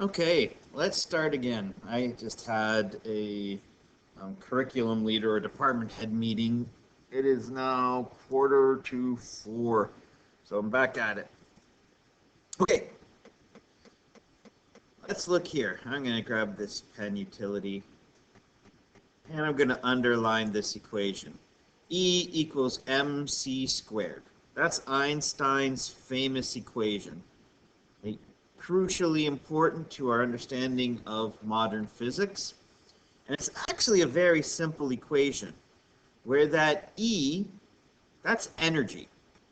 Okay, let's start again. I just had a curriculum leader or department head meeting. It is now 3:45, so I'm back at it. Okay, let's look here. I'm going to grab this pen utility, and I'm going to underline this equation. E equals mc squared. That's Einstein's famous equation. Crucially important to our understanding of modern physics. And it's actually a very simple equation where that E, that's energy.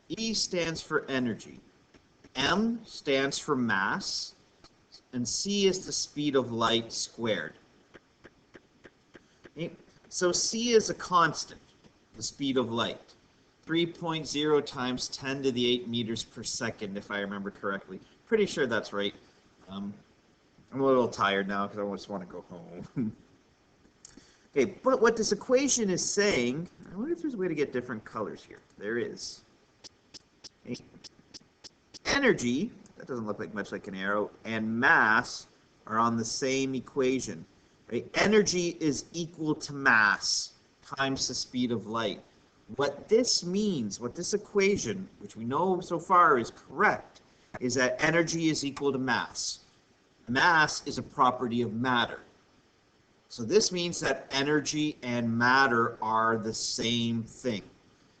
E stands for energy. M stands for mass. And C is the speed of light squared. Okay? So C is a constant, the speed of light. 3.0 times 10 to the 8 meters per second, if I remember correctly. Pretty sure that's right. I'm a little tired now because I just want to go home. Okay, but what this equation is saying, I wonder if there's a way to get different colors here. There is. Okay. Energy, that doesn't look like much like an arrow, and mass are on the same equation. Right? Energy is equal to mass times the speed of light. What this means, what this equation, which we know so far is correct, is that energy is equal to mass. Mass is a property of matter. So this means that energy and matter are the same thing.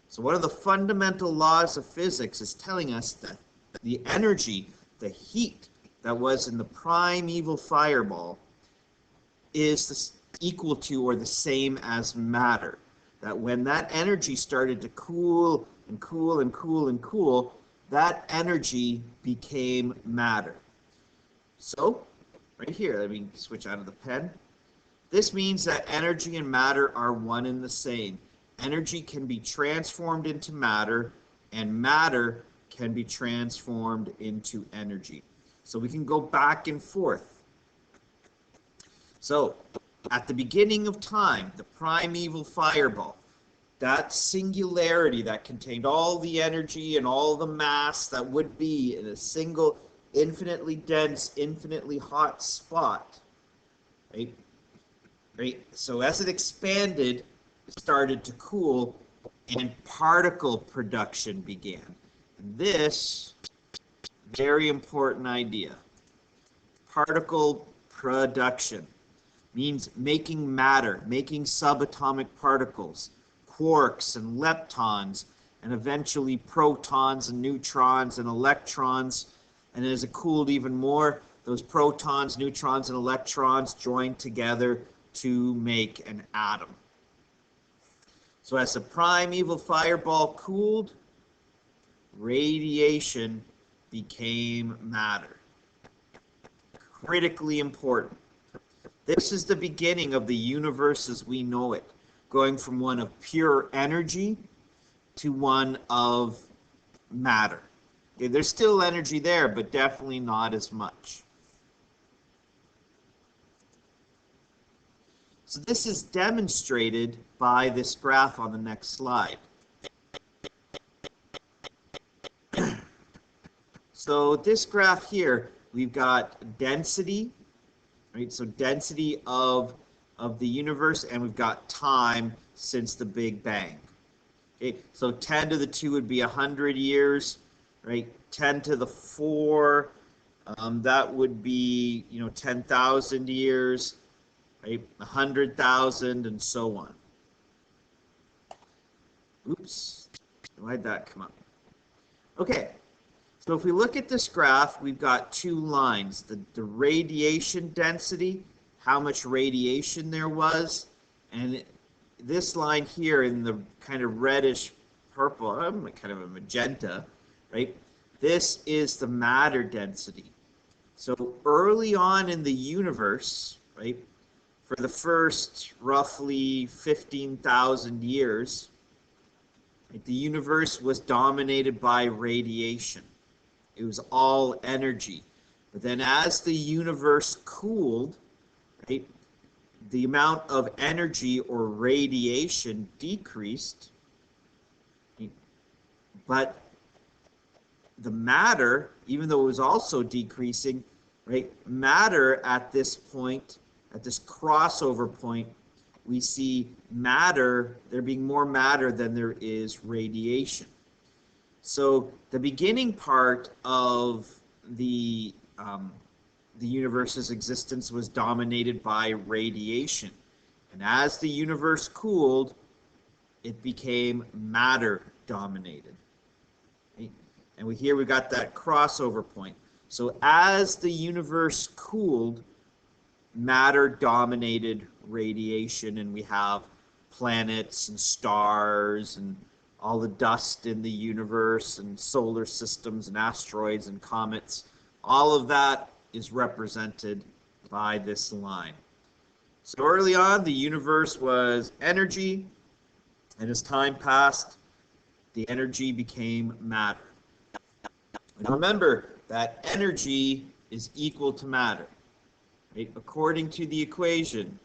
So one of the fundamental laws of physics is telling us that the energy, the heat that was in the primeval fireball is equal to or the same as matter. That when that energy started to cool and cool and cool and cool, that energy became matter. So, right here, let me switch out of the pen. This means that energy and matter are one and the same. Energy can be transformed into matter, and matter can be transformed into energy. So we can go back and forth. So, at the beginning of time, the primeval fireball, that singularity that contained all the energy and all the mass that would be in a single infinitely dense, infinitely hot spot, right? Right? So as it expanded, it started to cool, and particle production began. And this, very important idea. Particle production means making matter, making subatomic particles, quarks and leptons, and eventually protons and neutrons and electrons. And as it cooled even more, those protons, neutrons, and electrons joined together to make an atom. So as the primeval fireball cooled, radiation became matter. Critically important. This is the beginning of the universe as we know it, going from one of pure energy to one of matter. Okay, there's still energy there, but definitely not as much. So this is demonstrated by this graph on the next slide. So this graph here, we've got density, right? So density of the universe, and we've got time since the Big Bang. Okay, so 10 to the 2 would be 100 years, right? 10 to the 4, that would be, 10,000 years, right? 100,000, and so on. Oops, why'd that come up? Okay, so if we look at this graph, we've got two lines. The radiation density, how much radiation there was, and this line here in the kind of reddish purple, kind of a magenta, right? This is the matter density. So early on in the universe, right, for the first roughly 15,000 years, right, the universe was dominated by radiation. It was all energy. But then as the universe cooled, right, the amount of energy or radiation decreased, but the matter, even though it was also decreasing, right? Matter at this point, at this crossover point, we see matter, there being more matter than there is radiation. So the beginning part of the universe's existence was dominated by radiation. And as the universe cooled, it became matter dominated. Okay? And here we got that crossover point. So as the universe cooled, matter dominated radiation, and we have planets and stars and all the dust in the universe and solar systems and asteroids and comets. All of that is represented by this line. So early on, the universe was energy, and as time passed, the energy became matter. And remember that energy is equal to matter. Right? According to the equation,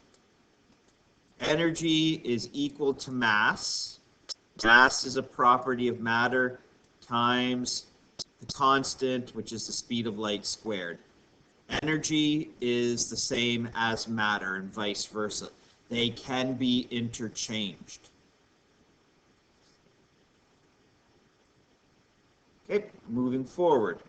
energy is equal to mass. Mass is a property of matter times the constant, which is the speed of light squared. Energy is the same as matter and vice versa. They can be interchanged. Okay, moving forward.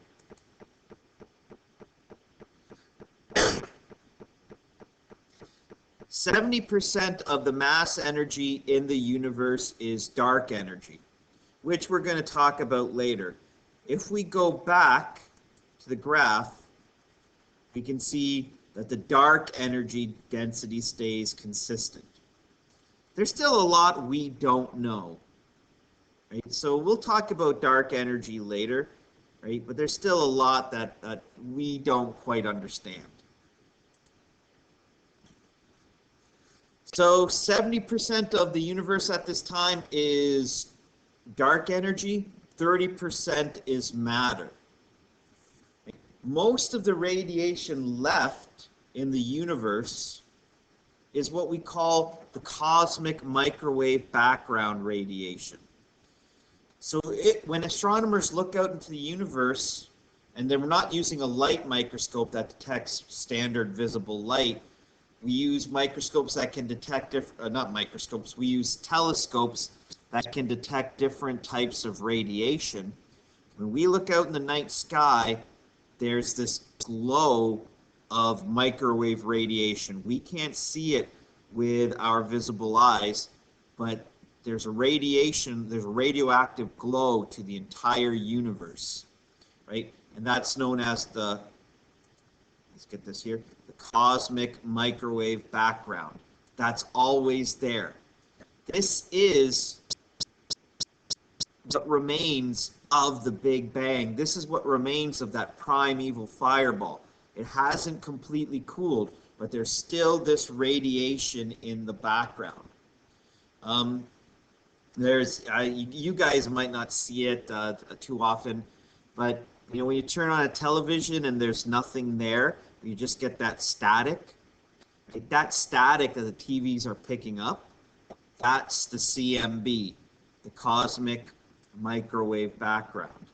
%70 of the mass energy in the universe is dark energy, which we're going to talk about later. If we go back to the graph, we can see that the dark energy density stays consistent. There's still a lot we don't know, right? So we'll talk about dark energy later, right? But there's still a lot that we don't quite understand. So 70% of the universe at this time is dark energy, 30% is matter. Most of the radiation left in the universe is what we call the cosmic microwave background radiation. So when astronomers look out into the universe, and they're not using a light microscope that detects standard visible light, we use microscopes that can detect, not microscopes, we use telescopes that can detect different types of radiation. When we look out in the night sky, there's this glow of microwave radiation. We can't see it with our visible eyes, but there's a radioactive glow to the entire universe, right? And that's known as the, let's get this here, the cosmic microwave background. That's always there. This is what remains of the Big Bang. This is what remains of that primeval fireball. It hasn't completely cooled, but there's still this radiation in the background. You guys might not see it too often, but you know, when you turn on a television and there's nothing there, you just get that static. Like that static that the TVs are picking up, that's the CMB, the cosmic microwave background.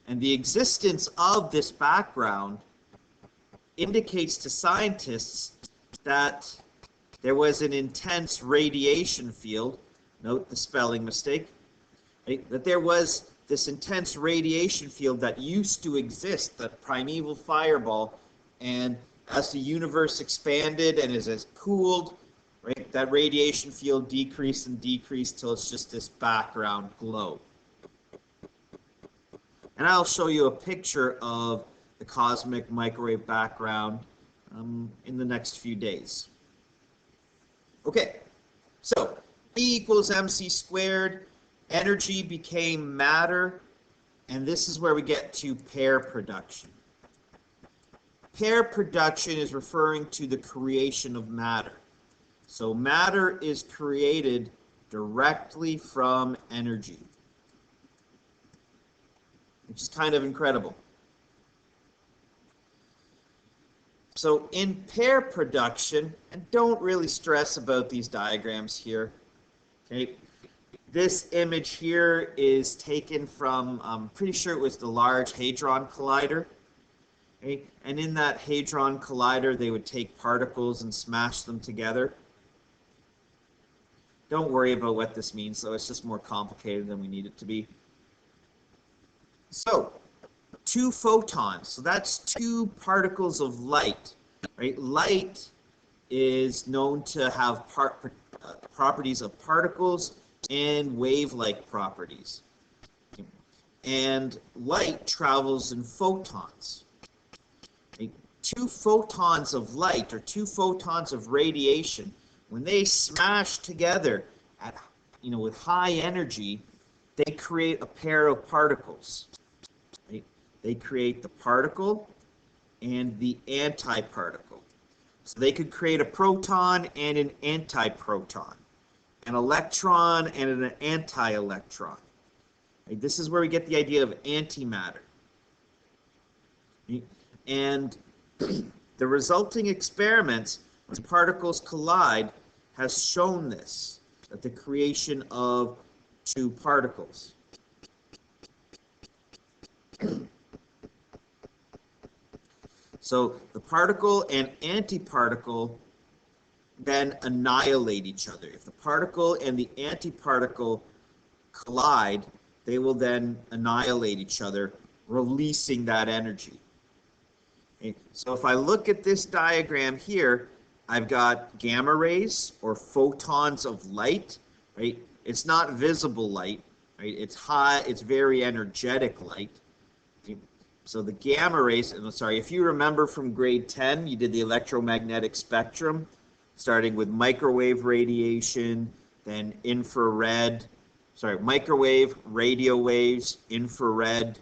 And the existence of this background indicates to scientists that there was an intense radiation field. Note the spelling mistake, right? That there was this intense radiation field that used to exist, that primeval fireball, and as the universe expanded and as it cooled, right, that radiation field decreased and decreased till it's just this background glow. And I'll show you a picture of the cosmic microwave background in the next few days. Okay, so E equals mc squared, energy became matter, and this is where we get to pair production. Pair production is referring to the creation of matter. So matter is created directly from energy, which is kind of incredible. So in pair production, and don't really stress about these diagrams here, okay? This image here is taken from, I'm pretty sure it was the Large Hadron Collider. Okay? And in that Hadron Collider, they would take particles and smash them together. Don't worry about what this means, though. It's just more complicated than we need it to be. So, 2 photons. So that's 2 particles of light. Right? Light is known to have properties of particles and wave-like properties. And light travels in photons. Okay? 2 photons of light, or 2 photons of radiation, when they smash together at, with high energy, they create a pair of particles. Right? They create the particle and the antiparticle. So they could create a proton and an antiproton, an electron and an anti-electron. Right? This is where we get the idea of antimatter. Right? And the resulting experiments, when particles collide, has shown this, that the creation of 2 particles. So the particle and antiparticle then annihilate each other. If the particle and the antiparticle collide, they will then annihilate each other, releasing that energy. Okay. So if I look at this diagram here, I've got gamma rays, or photons of light, right? It's not visible light, right? It's very energetic light. So the gamma rays, if you remember from grade 10, you did the electromagnetic spectrum, starting with microwave radiation, then microwave, radio waves, infrared,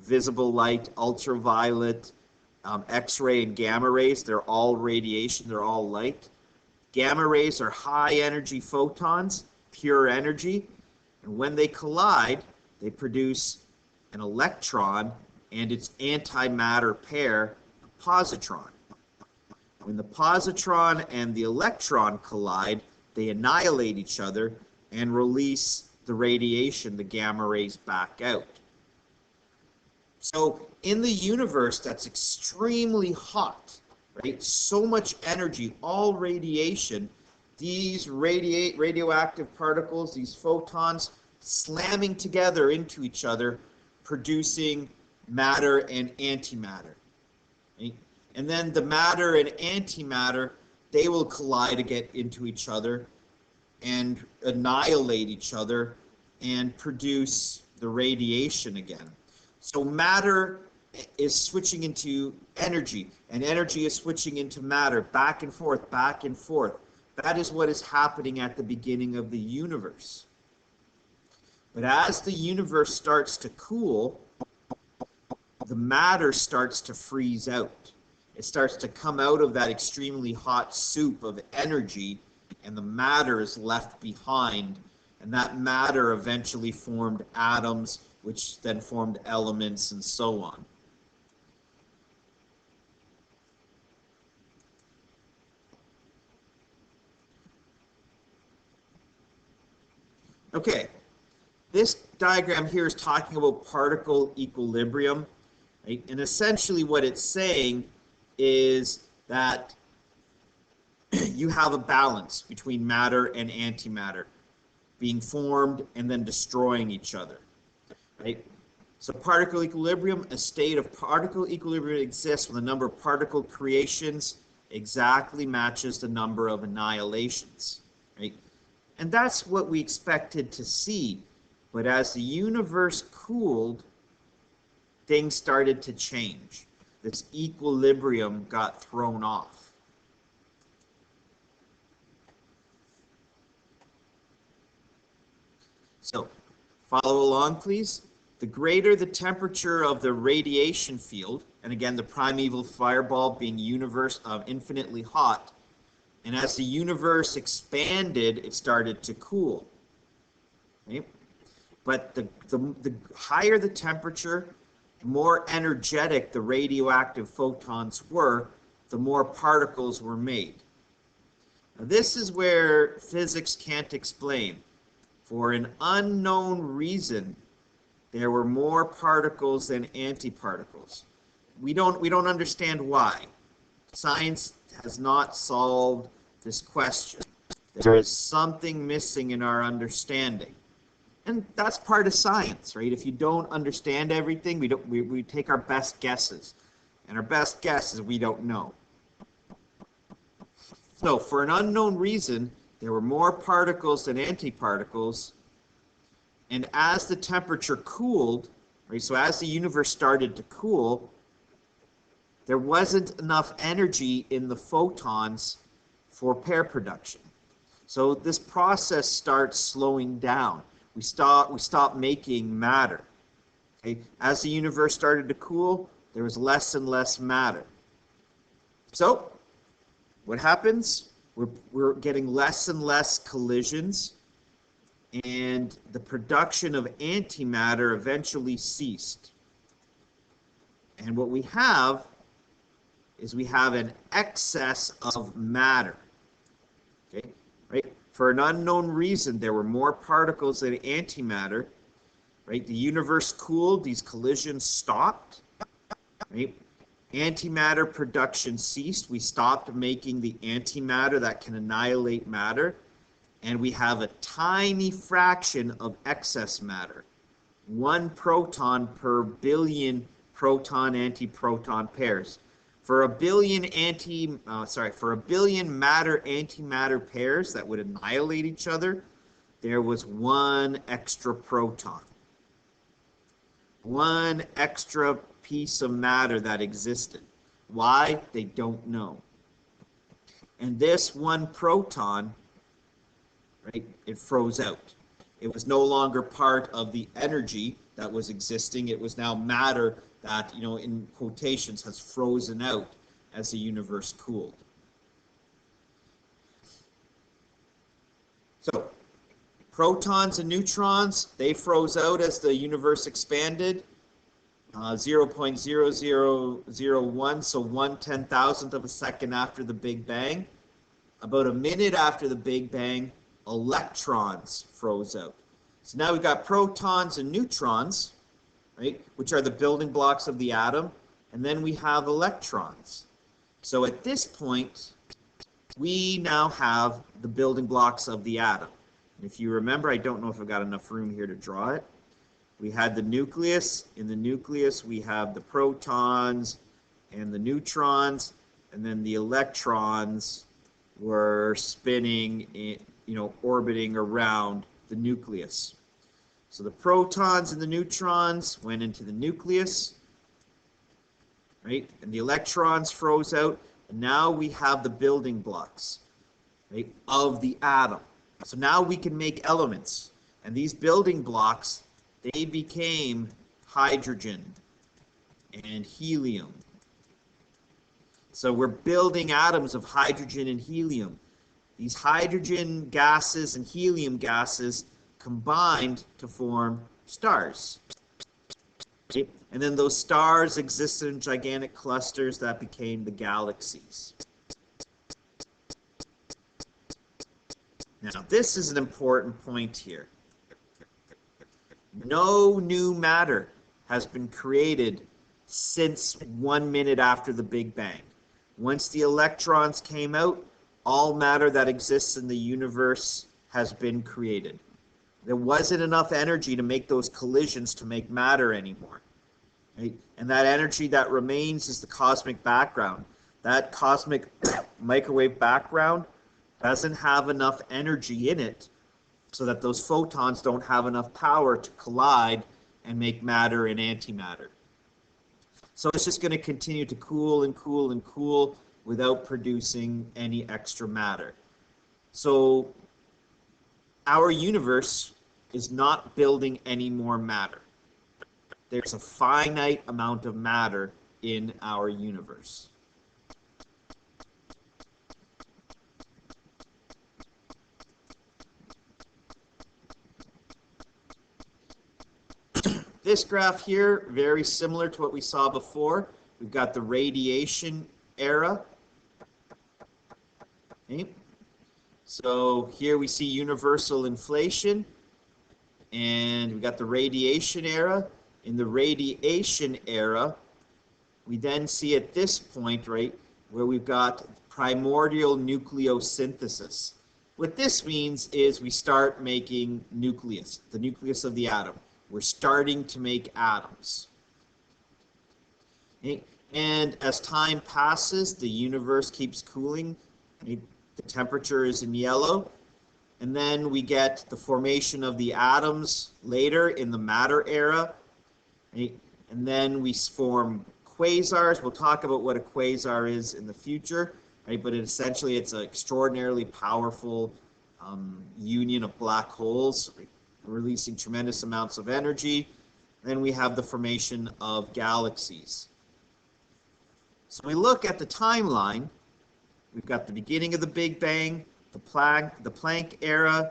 visible light, ultraviolet, X-ray and gamma rays. They're all radiation, they're all light. Gamma rays are high energy photons, pure energy, and when they collide, they produce an electron and its antimatter pair, a positron. When the positron and the electron collide, they annihilate each other and release the radiation, the gamma rays, back out. So in the universe that's extremely hot, right? So much energy, all radiation, these radioactive particles, these photons, slamming together into each other, producing matter and antimatter. Right? And then the matter and antimatter, they will collide to get into each other and annihilate each other and produce the radiation again. So matter is switching into energy, and energy is switching into matter, back and forth, back and forth. That is what is happening at the beginning of the universe. But as the universe starts to cool, the matter starts to freeze out. It starts to come out of that extremely hot soup of energy, and the matter is left behind. And that matter eventually formed atoms, which then formed elements, and so on. Okay, this diagram here is talking about particle equilibrium, right? And essentially what it's saying is that you have a balance between matter and antimatter being formed and then destroying each other, right? So particle equilibrium, a state of particle equilibrium exists when the number of particle creations exactly matches the number of annihilations, right? And that's what we expected to see. But as the universe cooled, things started to change. This equilibrium got thrown off. So, follow along, please. The greater the temperature of the radiation field, and again, the primeval fireball being infinitely hot, and as the universe expanded, it started to cool. Okay? But the higher the temperature, the more energetic the radioactive photons were, the more particles were made. Now, this is where physics can't explain. For an unknown reason, there were more particles than antiparticles. we don't understand why. Science has not solved this question. There is something missing in our understanding. And that's part of science, right? If you don't understand everything, we take our best guesses. And our best guess is we don't know. So for an unknown reason, there were more particles than antiparticles. And as the temperature cooled, right, so as the universe started to cool, there wasn't enough energy in the photons for pair production. So this process starts slowing down. We stop making matter. Okay? As the universe started to cool, there was less and less matter. So what happens? We're getting less and less collisions, and the production of antimatter eventually ceased. And what we have is we have an excess of matter. Okay? Right? For an unknown reason, there were more particles than antimatter. Right? The universe cooled, these collisions stopped. Right? Antimatter production ceased. We stopped making the antimatter that can annihilate matter. And we have a tiny fraction of excess matter. 1 proton per billion proton-antiproton pairs. For a billion matter-antimatter pairs that would annihilate each other, there was 1 extra proton. 1 extra piece of matter that existed. Why? They don't know. And this 1 proton, right, it froze out. It was no longer part of the energy that was existing. It was now matter that, in quotations, has frozen out as the universe cooled. So, protons and neutrons, they froze out as the universe expanded. 0.0001, so 1/10,000th of a second after the Big Bang. About a minute after the Big Bang, electrons froze out. So now we've got protons and neutrons, right, which are the building blocks of the atom, and then we have electrons. So at this point, we now have the building blocks of the atom. And if you remember, I don't know if I've got enough room here to draw it. We had the nucleus. In the nucleus, we have the protons and the neutrons, and then the electrons were spinning, orbiting around the nucleus. So the protons and the neutrons went into the nucleus, right? And the electrons froze out, and now we have the building blocks, right, of the atom. So now we can make elements, and these building blocks, they became hydrogen and helium. So we're building atoms of hydrogen and helium. These hydrogen gases and helium gases combined to form stars. Okay? And then those stars existed in gigantic clusters that became the galaxies. Now, this is an important point here. No new matter has been created since 1 minute after the Big Bang. Once the electrons came out, all matter that exists in the universe has been created. There wasn't enough energy to make those collisions to make matter anymore. Right? And that energy that remains is the cosmic background. That cosmic microwave background doesn't have enough energy in it so that those photons don't have enough power to collide and make matter and antimatter. So it's just going to continue to cool and cool and cool without producing any extra matter. So our universe is not building any more matter. There's a finite amount of matter in our universe. This graph here, very similar to what we saw before. We've got the radiation era. Okay. So here we see universal inflation, and we've got the radiation era. In the radiation era, We then see at this point, right, where we've got primordial nucleosynthesis. What this means is we start making nucleus, the nucleus of the atom. We're starting to make atoms. Okay? And as time passes, the universe keeps cooling. Okay? The temperature is in yellow. And then we get the formation of the atoms later in the matter era. Okay? And then we form quasars. We'll talk about what a quasar is in the future. Right? But essentially, it's an extraordinarily powerful union of black holes, releasing tremendous amounts of energy. Then we have the formation of galaxies. So we look at the timeline. We've got the beginning of the Big Bang, the Planck era,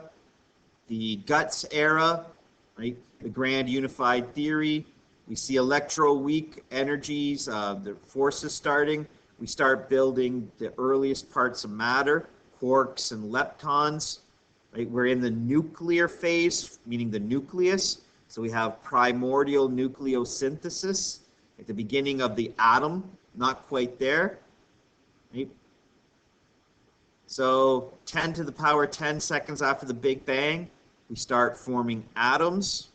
the Guts era, right? The grand unified theory. We see electroweak energies, the forces starting. We start building the earliest parts of matter, quarks and leptons. Right? We're in the nuclear phase, meaning the nucleus. So we have primordial nucleosynthesis at the beginning of the atom, not quite there. Right? So 10 to the power 10 seconds after the Big Bang, we start forming atoms.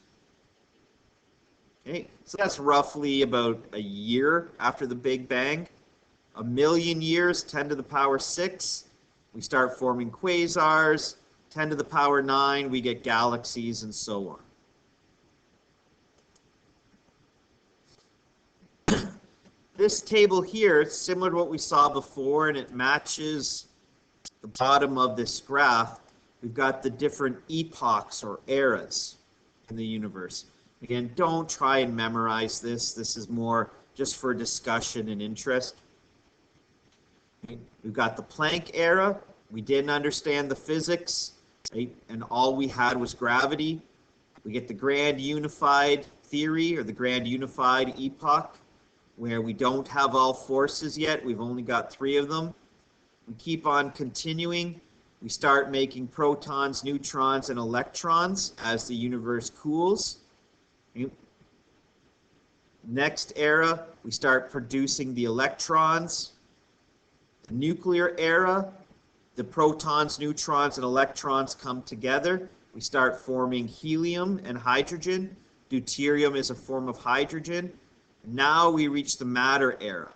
Okay, so that's roughly about a year after the Big Bang. A million years, 10 to the power 6, we start forming quasars. 10 to the power 9, we get galaxies, and so on. This table here is similar to what we saw before, and it matches the bottom of this graph. We've got the different epochs or eras in the universe. Again, don't try and memorize this. This is more just for discussion and interest. We've got the Planck era. We didn't understand the physics, right? And all we had was gravity. We get the grand unified theory, or the grand unified epoch, where we don't have all forces yet. We've only got 3 of them. We keep on continuing. We start making protons, neutrons, and electrons as the universe cools. Next era, we start producing the electrons. The nuclear era, the protons, neutrons, and electrons come together. We start forming helium and hydrogen. Deuterium is a form of hydrogen. Now we reach the matter era,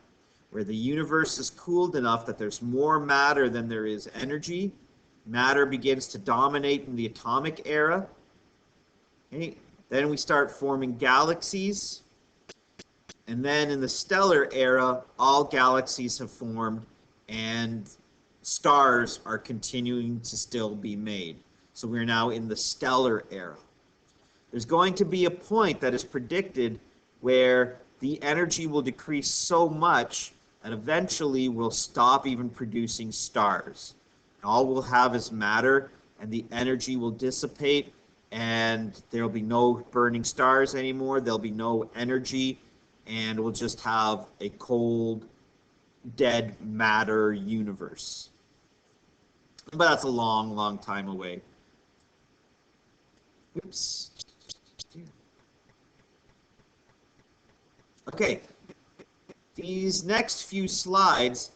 where the universe is cooled enough that there's more matter than there is energy. Matter begins to dominate in the atomic era. Okay. Then we start forming galaxies. And then in the stellar era, all galaxies have formed and stars are continuing to still be made. So we're now in the stellar era. There's going to be a point that is predicted where the energy will decrease so much that eventually we'll stop even producing stars. All we'll have is matter, and the energy will dissipate, and there will be no burning stars anymore. There'll be no energy, and we'll just have a cold, dead matter universe. But that's a long, long time away. Oops. Okay. These next few slides,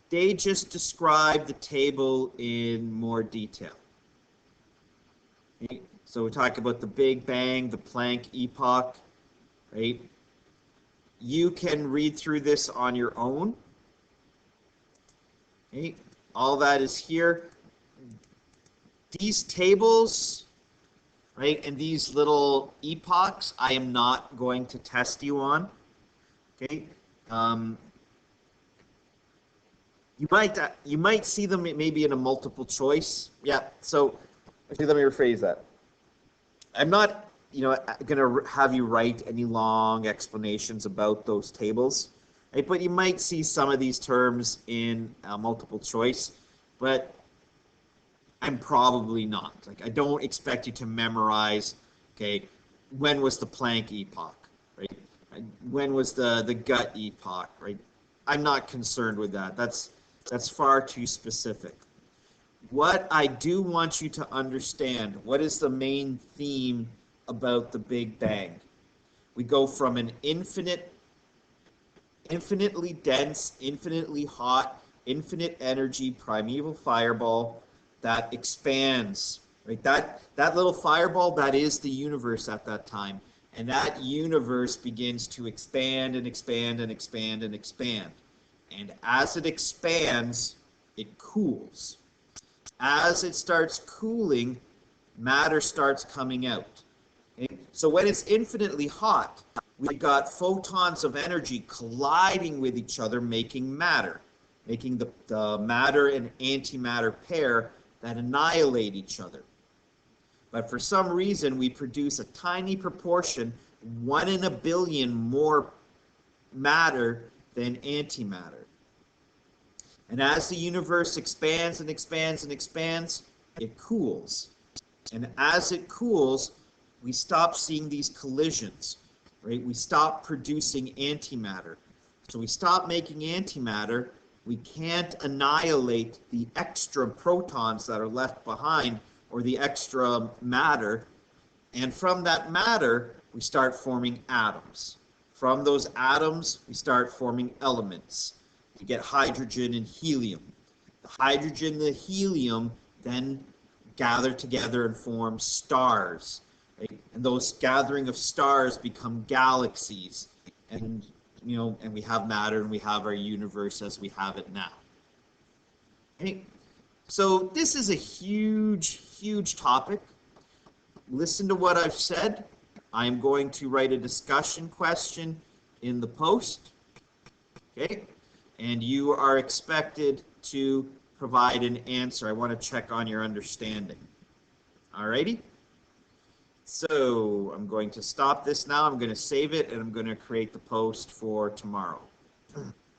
they just describe the table in more detail. Okay. So we talk about the Big Bang, the Planck epoch, right? You can read through this on your own. Okay. All that is here. These tables, right, and these little epochs, I am not going to test you on. Okay. You might see them maybe in a multiple choice. Yeah. So actually, let me rephrase that. I'm not, going to have you write any long explanations about those tables, right? But you might see some of these terms in multiple choice, but I'm probably not. Like, I don't expect you to memorize, okay, when was the Planck epoch, right? When was the Gut epoch, right? I'm not concerned with that. That's far too specific. What I do want you to understand, what is the main theme about the Big Bang? We go from an infinite infinitely dense, infinitely hot, infinite energy, primeval fireball that expands, right? That little fireball, that is the universe at that time. And that universe begins to expand and expand and expand and expand. And as it expands, it cools. As it starts cooling, matter starts coming out. Okay? So when it's infinitely hot, we've got photons of energy colliding with each other, making matter, making the matter and antimatter pair that annihilate each other. But for some reason, we produce a tiny proportion, 1 in a billion more matter than antimatter. And as the universe expands and expands and expands, it cools. And as it cools, we stop seeing these collisions, right? We stop producing antimatter. So we stop making antimatter. We can't annihilate the extra protons that are left behind, or the extra matter. And from that matter, we start forming atoms. From those atoms, we start forming elements. You get hydrogen and helium. The hydrogen and the helium then gather together and form stars. Right? And those gathering of stars become galaxies. And and we have matter, and we have our universe as we have it now. Okay? So this is a huge, huge topic. Listen to what I've said. I'm going to write a discussion question in the post. Okay? And you are expected to provide an answer. I want to check on your understanding. Alrighty? So I'm going to stop this now. I'm going to save it, and I'm going to create the post for tomorrow.